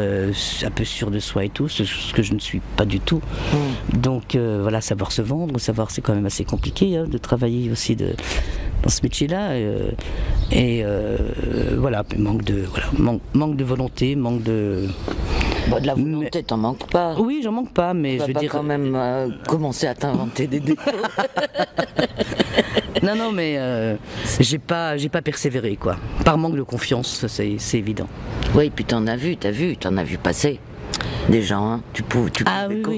un peu sûr de soi et tout, ce que je ne suis pas du tout. Donc voilà, savoir se vendre, c'est quand même assez compliqué de travailler aussi dans ce métier-là. Voilà, manque de volonté, manque de... Bon, de la volonté, t'en manques pas. Oui, j'en manque pas, mais je veux dire... quand même commencer à t'inventer des défauts. Non, mais j'ai pas persévéré, quoi. Par manque de confiance, c'est évident. Oui, puis t'en as vu passer des gens, hein. Tu pouvais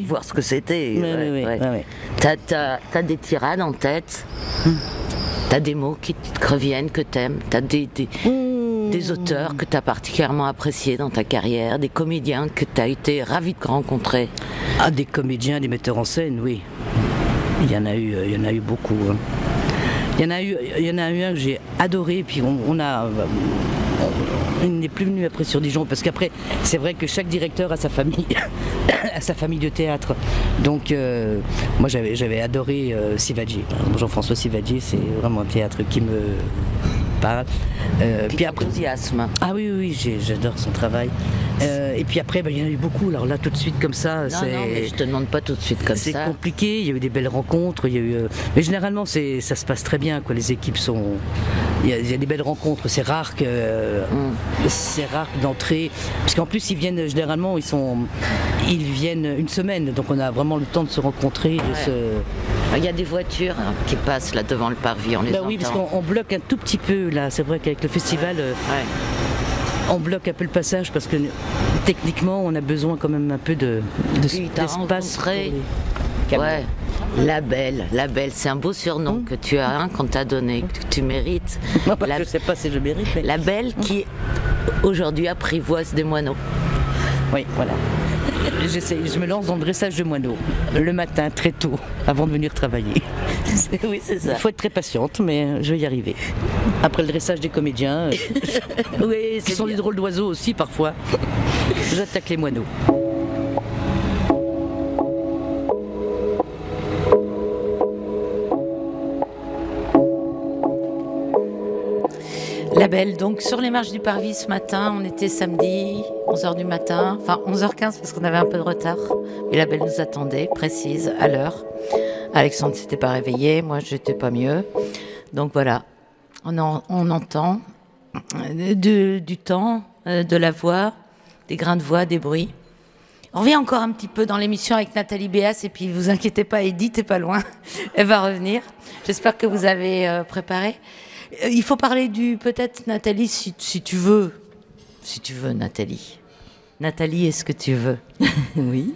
voir ce que c'était. Oui. T'as des tirades en tête. T'as des mots qui te reviennent, que t'aimes. T'as des auteurs que t'as particulièrement appréciés dans ta carrière, des comédiens que t'as été ravi de rencontrer. Ah, des comédiens, des metteurs en scène, oui. Il y en a eu beaucoup. Hein. Il y en a eu un que j'ai adoré, puis il n'est plus venu après sur Dijon, parce qu'après, c'est vrai que chaque directeur a sa famille, a sa famille de théâtre. Donc, moi, j'avais adoré Sivadji. Jean-François Sivadji, c'est vraiment un théâtre qui me parle. Puis après, enthousiasme. Ah oui, j'adore son travail. Et puis après, il y en a eu beaucoup. Alors là, tout de suite comme ça, non, mais je te demande pas tout de suite comme ça. C'est compliqué. Il y a eu des belles rencontres. Mais généralement, ça se passe très bien, quoi. Les équipes sont. Il y a des belles rencontres. C'est rare d'entrer, parce qu'en plus ils viennent généralement, ils viennent une semaine, donc on a vraiment le temps de se rencontrer. Il y a des voitures qui passent là devant le parvis, on les entend. Oui, parce qu'on bloque un tout petit peu là. C'est vrai qu'avec le festival. On bloque un peu le passage parce que techniquement on a besoin quand même un peu d'espace. Ouais. La Belle, c'est un beau surnom que tu as, qu'on t'a donné, que tu mérites. Je sais pas si je mérite. Mais... La Belle qui aujourd'hui apprivoise des moineaux. Oui, voilà. Je me lance dans le dressage de moineaux le matin très tôt avant de venir travailler. Oui, c'est ça. Il faut être très patiente, mais je vais y arriver. Après le dressage des comédiens, oui, qui sont des drôles d'oiseaux aussi parfois, j'attaque les moineaux. La Belle, donc sur les marches du Parvis ce matin, on était samedi, 11h du matin, enfin 11h15 parce qu'on avait un peu de retard, mais La Belle nous attendait, précise, à l'heure. Alexandre ne s'était pas réveillé, moi je n'étais pas mieux. Donc voilà, on entend du temps, de la voix, des grains de voix, des bruits. On revient encore un petit peu dans l'émission avec Nathalie Béas, et puis vous inquiétez pas, Edith n'est pas loin, elle va revenir. J'espère que vous avez préparé. Il faut parler peut-être, Nathalie, si tu veux. Si tu veux, Nathalie. Nathalie, est-ce que tu veux? Oui.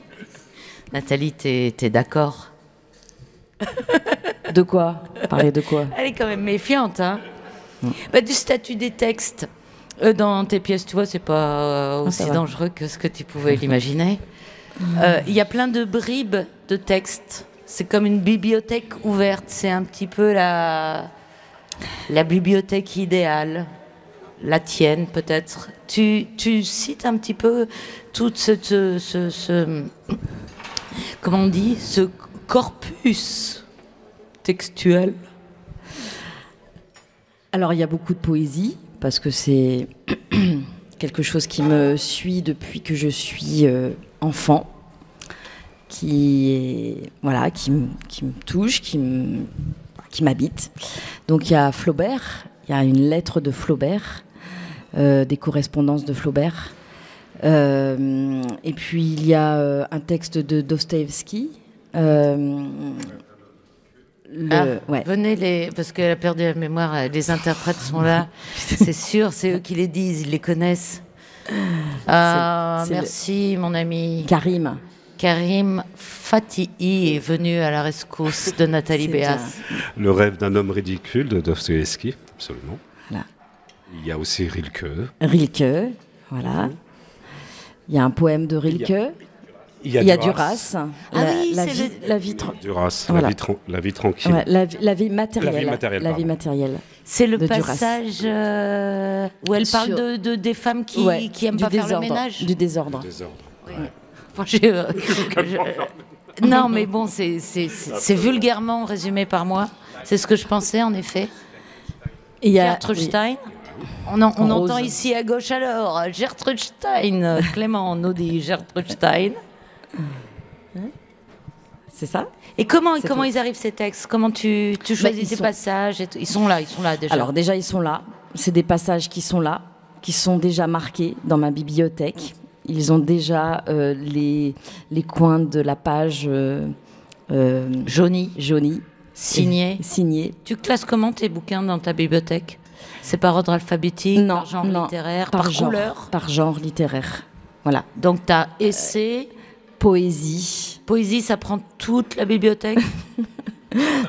Nathalie, t'es d'accord? De quoi? Parler de quoi? Elle est quand même méfiante, hein. Du statut des textes. Dans tes pièces, tu vois, c'est pas aussi dangereux que ce que tu pouvais l'imaginer. Il y a plein de bribes de textes. C'est comme une bibliothèque ouverte. C'est un petit peu la bibliothèque idéale, la tienne peut-être. Tu cites un petit peu tout ce comment on dit, ce corpus textuel. Alors il y a beaucoup de poésie parce que c'est quelque chose qui me suit depuis que je suis enfant, qui me touche, qui m'habite. Donc il y a Flaubert, il y a une lettre de Flaubert, des correspondances de Flaubert. Et puis il y a un texte de Dostoïevski. Venez, parce qu'elle a perdu la mémoire, les interprètes sont là, c'est sûr, c'est eux qui les disent, ils les connaissent. Merci mon ami. Karim Fatihi est venu à la rescousse de Nathalie Béas. Le rêve d'un homme ridicule de Dostoïevski, absolument. Voilà. Il y a aussi Rilke. Voilà. Il y a un poème de Rilke. Il y a Duras. La vie Duras, voilà. la vie tranquille. Ouais, la vie matérielle. La vie matérielle. C'est le Duras. passage où elle parle des femmes qui aiment pas faire le ménage. Du désordre. Oui. Enfin, non, mais bon, c'est vulgairement résumé par moi. C'est ce que je pensais, en effet. Gertrude Stein. On entend ici à gauche alors Gertrude Stein. Clément nous dit Gertrude Stein. C'est ça. Et comment ils arrivent ces textes? Comment tu choisis ces passages ils sont là déjà. Alors déjà ils sont là. C'est des passages qui sont là, qui sont déjà marqués dans ma bibliothèque. Ils ont déjà les coins de la page jaunie. Signé. Tu classes comment tes bouquins dans ta bibliothèque? C'est par ordre alphabétique, par genre littéraire, par couleur? Par genre littéraire. Voilà. Donc tu as essai, poésie. Poésie, ça prend toute la bibliothèque?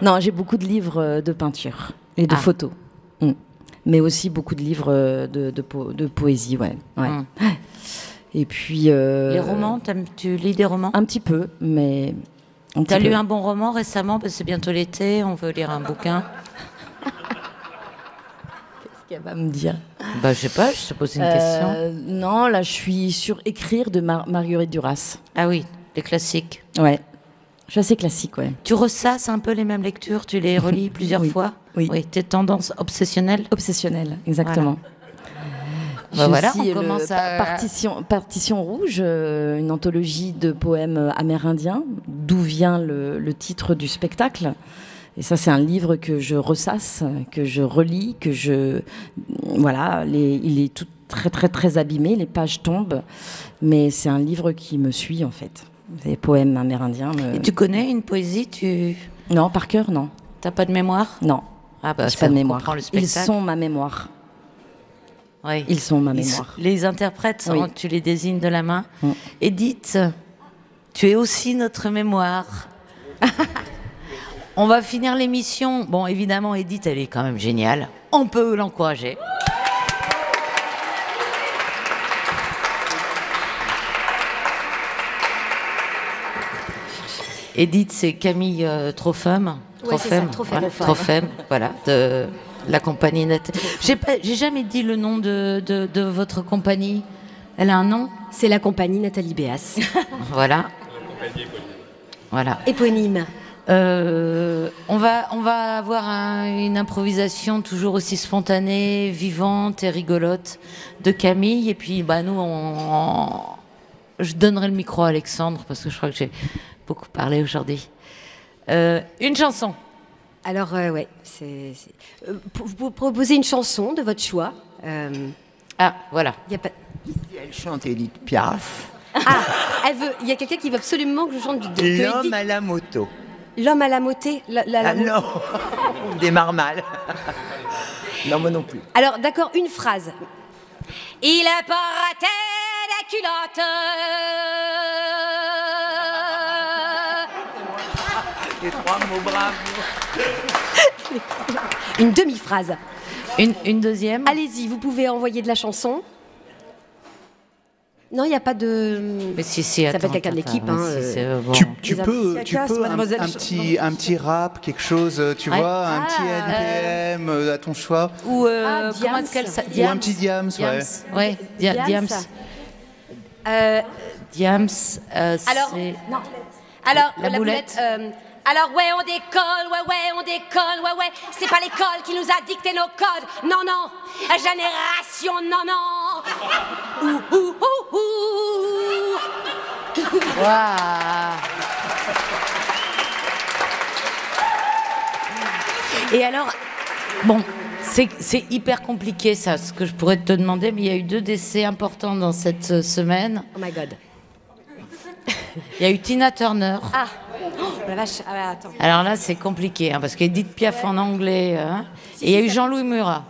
Non, j'ai beaucoup de livres de peinture et de photos. Mais aussi beaucoup de livres de poésie, ouais. Et puis... Les romans, tu lis des romans? Un petit peu, mais... T'as lu un bon roman récemment? Parce que c'est bientôt l'été, on veut lire un bouquin. Qu'est-ce qu'elle va me dire? Je sais pas, je te pose une question. Non, là, je suis sur Écrire de Marguerite Duras. Ah oui, les classiques. Ouais. Je suis assez classique, ouais. Tu ressasses un peu les mêmes lectures? Tu les relis plusieurs fois? Oui. Tes tendances obsessionnelles? Obsessionnelles, exactement. Voilà. Aussi, on commence à... Partition Rouge, une anthologie de poèmes amérindiens, d'où vient le titre du spectacle. Et ça, c'est un livre que je ressasse, que je relis, Voilà, il est tout très, très, très abîmé, les pages tombent, mais c'est un livre qui me suit, en fait. Les poèmes amérindiens. Et tu connais une poésie? Non, par cœur, non. T'as pas de mémoire? Non. J'ai pas de mémoire. Ils sont ma mémoire. Oui. Ils sont ma mémoire. Les interprètes, tu les désignes de la main. Édith, tu es aussi notre mémoire. On va finir l'émission. Bon, évidemment, Édith, elle est quand même géniale. On peut l'encourager. Édith, c'est Camille Trophème. Trophème, voilà, de la compagnie Net. J'ai jamais dit le nom de votre compagnie. Elle a un nom? C'est la compagnie Nathalie Béas. Voilà. Éponyme. On va avoir une improvisation toujours aussi spontanée, vivante et rigolote de Camille. Et puis, nous, je donnerai le micro à Alexandre parce que je crois que j'ai beaucoup parlé aujourd'hui. Une chanson. Alors, vous proposez une chanson de votre choix. Voilà. Elle chante Édith Piaf. Il y a quelqu'un qui veut absolument que je chante L'homme à la moto. L'homme à la motée. Non, on démarre mal. Non, moi non plus. Alors, d'accord, une phrase. Il portait des culottes. Les trois mots braves. Une demi-phrase. Une deuxième. Allez-y, vous pouvez envoyer de la chanson. Non, il n'y a pas de... Mais si, ça peut être quelqu'un de l'équipe. Tu peux un petit rap, quelque chose, tu vois, un petit NTM à ton choix. Ou comment est-ce qu'elle s'appelle? Ou un petit Diams, ouais. Diams. Diams, c'est... Non. Alors, la boulette. Alors on décolle, c'est pas l'école qui nous a dicté nos codes, non, génération, non, Waouh. Et alors, bon, c'est hyper compliqué ça, ce que je pourrais te demander, mais il y a eu 2 décès importants dans cette semaine. Oh my God. Il y a eu Tina Turner. Ah, oh, la vache, attends. Alors là, c'est compliqué, hein, parce qu'Edith Piaf en anglais. Hein, et il y a eu Jean-Louis Murat.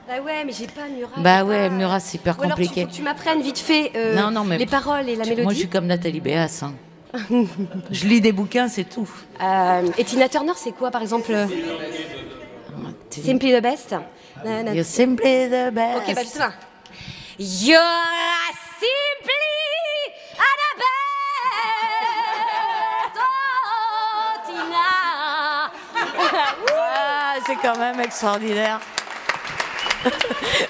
Bah ouais, mais j'ai pas Murat. Bah ouais, Murat, c'est hyper compliqué. Alors, tu m'apprennes vite fait non, mais les paroles et la mélodie. Moi, je suis comme Nathalie Béas. Hein. Je lis des bouquins, c'est tout. Et Tina Turner, c'est quoi, par exemple Simply the best. You're simply the best. Ok, bah justement. You're simply the best. Oh, Tina. Ah, c'est quand même extraordinaire.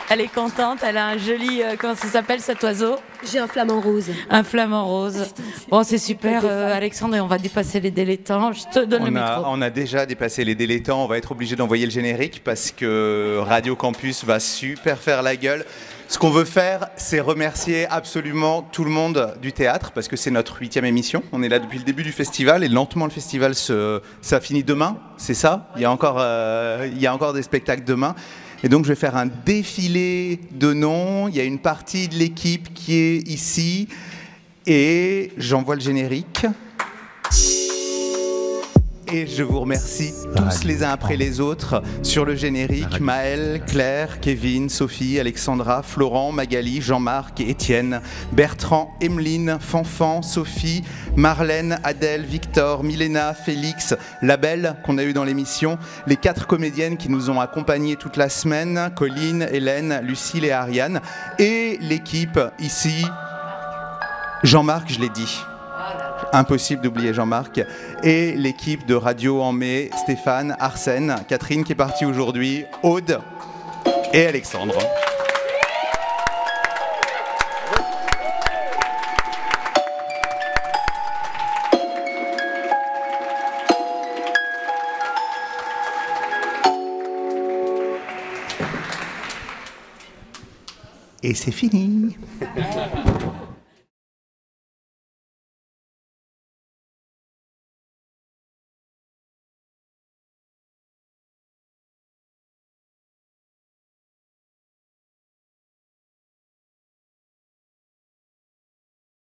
Elle est contente, elle a un joli... comment ça s'appelle cet oiseau? J'ai un flamant rose. Un flamant rose. Bon, c'est super, Alexandre, et on va dépasser les délais temps. Je te donne le micro. On a déjà dépassé les délais temps. On va être obligé d'envoyer le générique parce que Radio Campus va super faire la gueule. Ce qu'on veut faire, c'est remercier absolument tout le monde du théâtre parce que c'est notre 8e émission. On est là depuis le début du festival et lentement le festival, ça finit demain, c'est ça? Il y a encore des spectacles demain. Et donc, je vais faire un défilé de noms. Il y a une partie de l'équipe qui est ici. Et j'envoie le générique. Et je vous remercie tous les uns après les autres sur le générique. Maëlle, Claire, Kevin, Sophie, Alexandra, Florent, Magali, Jean-Marc et Étienne, Bertrand, Emeline, Fanfan, Sophie, Marlène, Adèle, Victor, Milena, Félix, la belle qu'on a eue dans l'émission, les 4 comédiennes qui nous ont accompagnés toute la semaine, Colline, Hélène, Lucille et Ariane, et l'équipe ici, Jean-Marc, je l'ai dit. Impossible d'oublier Jean-Marc. Et l'équipe de Radio en mai, Stéphane, Arsène, Catherine qui est partie aujourd'hui, Aude et Alexandre. Et c'est fini.